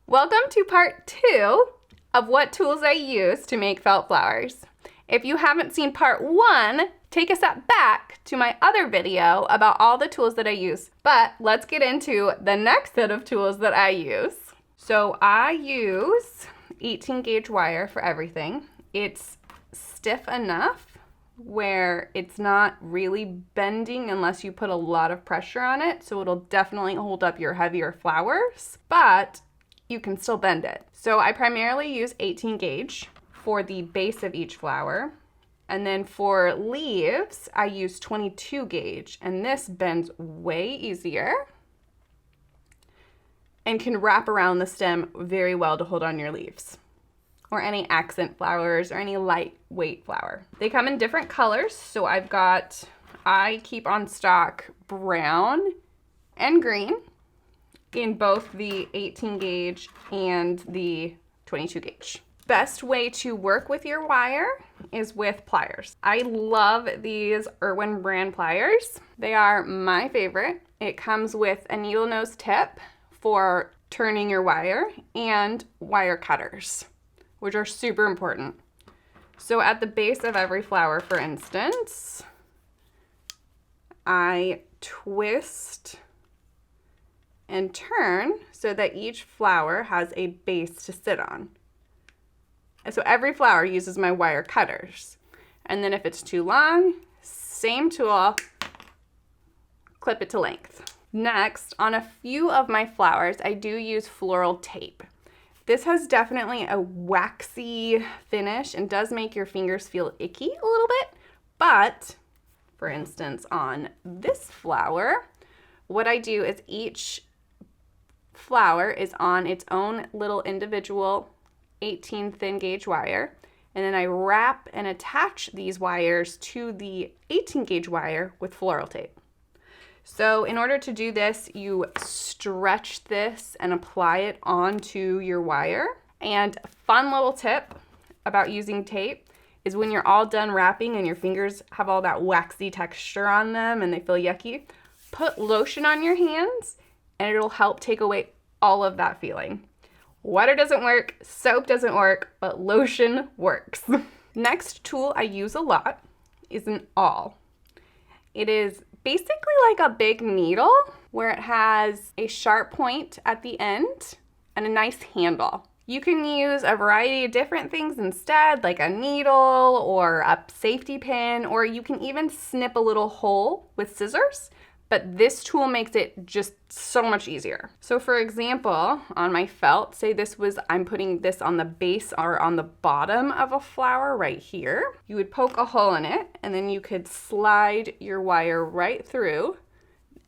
Welcome to part 2 of what tools I use to make felt flowers. If you haven't seen part 1, take a step back to my other video about all the tools that I use. But let's get into the next set of tools that I use. So I use 18 gauge wire for everything. It's stiff enough where it's not really bending unless you put a lot of pressure on it. So it'll definitely hold up your heavier flowers, but you can still bend it. So I primarily use 18 gauge for the base of each flower. And then for leaves, I use 22 gauge, and this bends way easier and can wrap around the stem very well to hold on your leaves or any accent flowers or any lightweight flower. They come in different colors. So I keep on stock brown and green in both the 18 gauge and the 22 gauge. Best way to work with your wire is with pliers. I love these Irwin brand pliers. They are my favorite. It comes with a needle nose tip for turning your wire and wire cutters, which are super important. So at the base of every flower, for instance, I twist and turn so that each flower has a base to sit on. And so every flower uses my wire cutters. And then if it's too long, same tool, clip it to length. Next, on a few of my flowers, I do use floral tape. This has definitely a waxy finish and does make your fingers feel icky a little bit. But for instance, on this flower, what I do is each flower is on its own little individual 18 thin gauge wire, and then I wrap and attach these wires to the 18 gauge wire with floral tape. So in order to do this, you stretch this and apply it onto your wire. And a fun little tip about using tape is when you're all done wrapping and your fingers have all that waxy texture on them and they feel yucky, put lotion on your hands and it'll help take away all of that feeling. Water doesn't work, soap doesn't work, but lotion works. Next tool I use a lot is an awl. It is basically like a big needle where it has a sharp point at the end and a nice handle. You can use a variety of different things instead, like a needle or a safety pin, or you can even snip a little hole with scissors. But this tool makes it just so much easier. So for example, on my felt, say I'm putting this on the base or on the bottom of a flower right here. You would poke a hole in it and then you could slide your wire right through,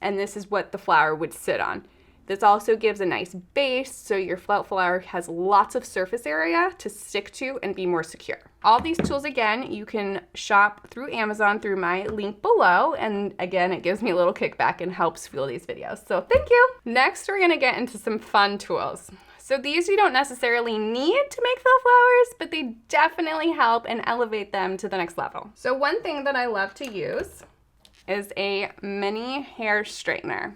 and this is what the flower would sit on. This also gives a nice base, so your felt flower has lots of surface area to stick to and be more secure. All these tools, again, you can shop through Amazon through my link below, and again, it gives me a little kickback and helps fuel these videos, so thank you. Next, we're gonna get into some fun tools. So these you don't necessarily need to make felt flowers, but they definitely help and elevate them to the next level. So one thing that I love to use is a mini hair straightener.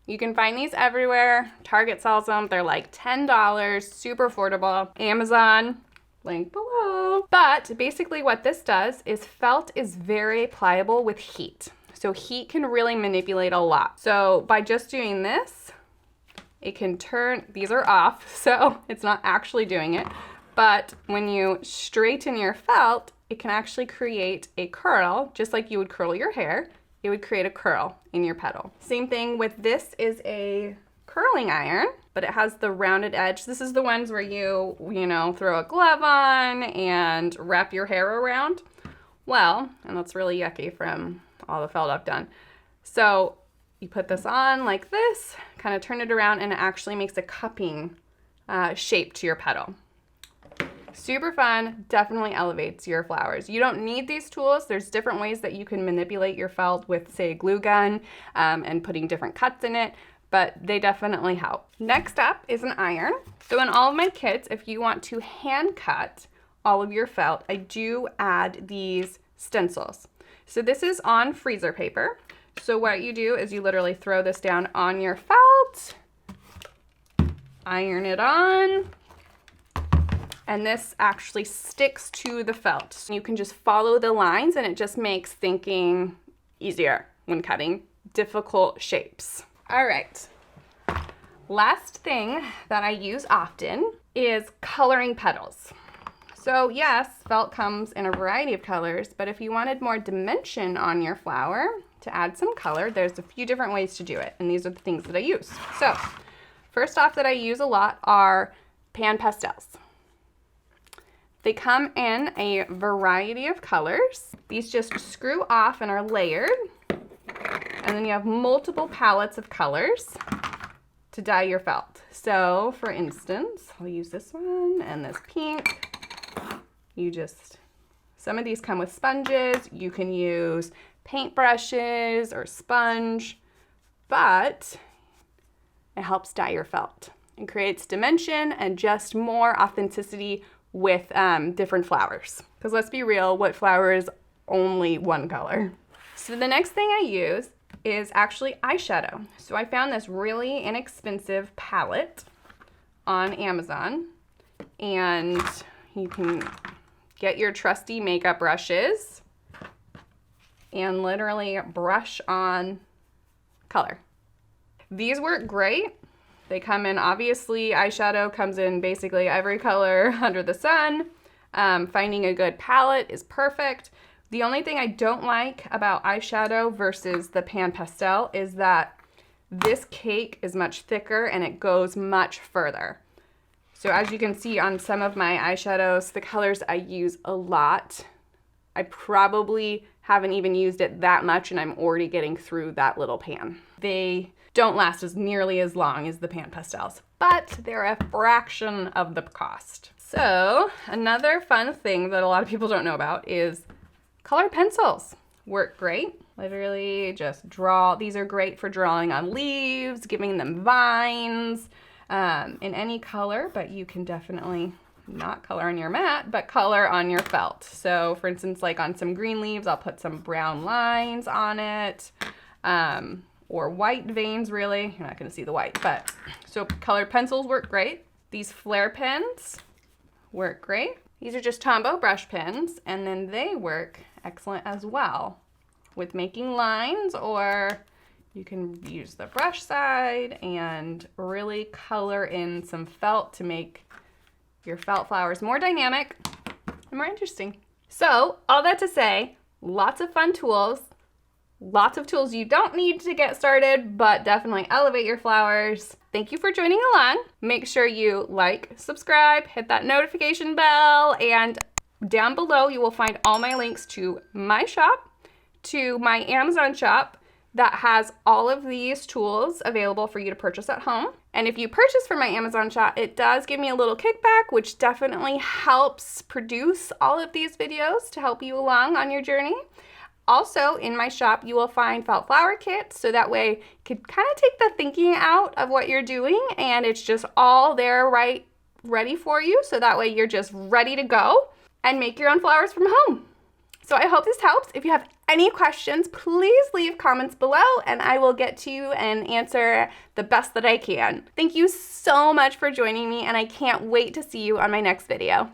You can find these everywhere. Target sells them. They're like $10, super affordable. Amazon, link below. But basically what this does is felt is very pliable with heat. So heat can really manipulate a lot. So by just doing this, it can turn, these are off, so it's not actually doing it. But when you straighten your felt, it can actually create a curl, just like you would curl your hair. It would create a curl in your petal. Same thing with this is a curling iron, but it has the rounded edge. This is the ones where you throw a glove on and wrap your hair around. Well, and that's really yucky from all the felt I've done. So you put this on like this, kind of turn it around, and it actually makes a cupping shape to your petal. Super fun, definitely elevates your flowers. You don't need these tools. There's different ways that you can manipulate your felt with, say, a glue gun and putting different cuts in it, but they definitely help. Next up is an iron. So in all of my kits, if you want to hand cut all of your felt, I do add these stencils. So this is on freezer paper. So what you do is you literally throw this down on your felt, iron it on. And this actually sticks to the felt. So you can just follow the lines and it just makes thinking easier when cutting difficult shapes. All right. Last thing that I use often is coloring petals. So yes, felt comes in a variety of colors, but if you wanted more dimension on your flower to add some color, there's a few different ways to do it. And these are the things that I use. So first off that I use a lot are pan pastels. They come in a variety of colors. These just screw off and are layered. And then you have multiple palettes of colors to dye your felt. So for instance, I'll use this one and this pink. Some of these come with sponges. You can use paint brushes or sponge, but it helps dye your felt. It creates dimension and just more authenticity with different flowers. Because let's be real, what flower is only one color? So the next thing I use is actually eyeshadow. So I found this really inexpensive palette on Amazon, and you can get your trusty makeup brushes and literally brush on color. These work great. They come in, obviously, eyeshadow comes in basically every color under the sun. Finding a good palette is perfect. The only thing I don't like about eyeshadow versus the pan pastel is that this cake is much thicker and it goes much further. So as you can see on some of my eyeshadows, the colors I use a lot, I probably haven't even used it that much and I'm already getting through that little pan. They don't last as nearly as long as the pan pastels, but they're a fraction of the cost. So another fun thing that a lot of people don't know about is color pencils. Work great. Literally just draw. These are great for drawing on leaves, giving them vines, in any color, but you can definitely not color on your mat, but color on your felt. So for instance, like on some green leaves, I'll put some brown lines on it. Or white veins, really. You're not gonna see the white, but so colored pencils work great. These flare pens work great. These are just Tombow brush pens, and then they work excellent as well with making lines, or you can use the brush side and really color in some felt to make your felt flowers more dynamic and more interesting. So all that to say, lots of fun tools. Lots of tools you don't need to get started, but definitely elevate your flowers. Thank you for joining along. Make sure you like, subscribe, hit that notification bell, and down below you will find all my links to my shop, to my Amazon shop that has all of these tools available for you to purchase at home. And if you purchase from my Amazon shop, it does give me a little kickback, which definitely helps produce all of these videos to help you along on your journey. Also, in my shop, you will find felt flower kits, so that way you can kind of take the thinking out of what you're doing, and it's just all there ready for you, so that way you're just ready to go and make your own flowers from home. So I hope this helps. If you have any questions, please leave comments below, and I will get to you and answer the best that I can. Thank you so much for joining me, and I can't wait to see you on my next video.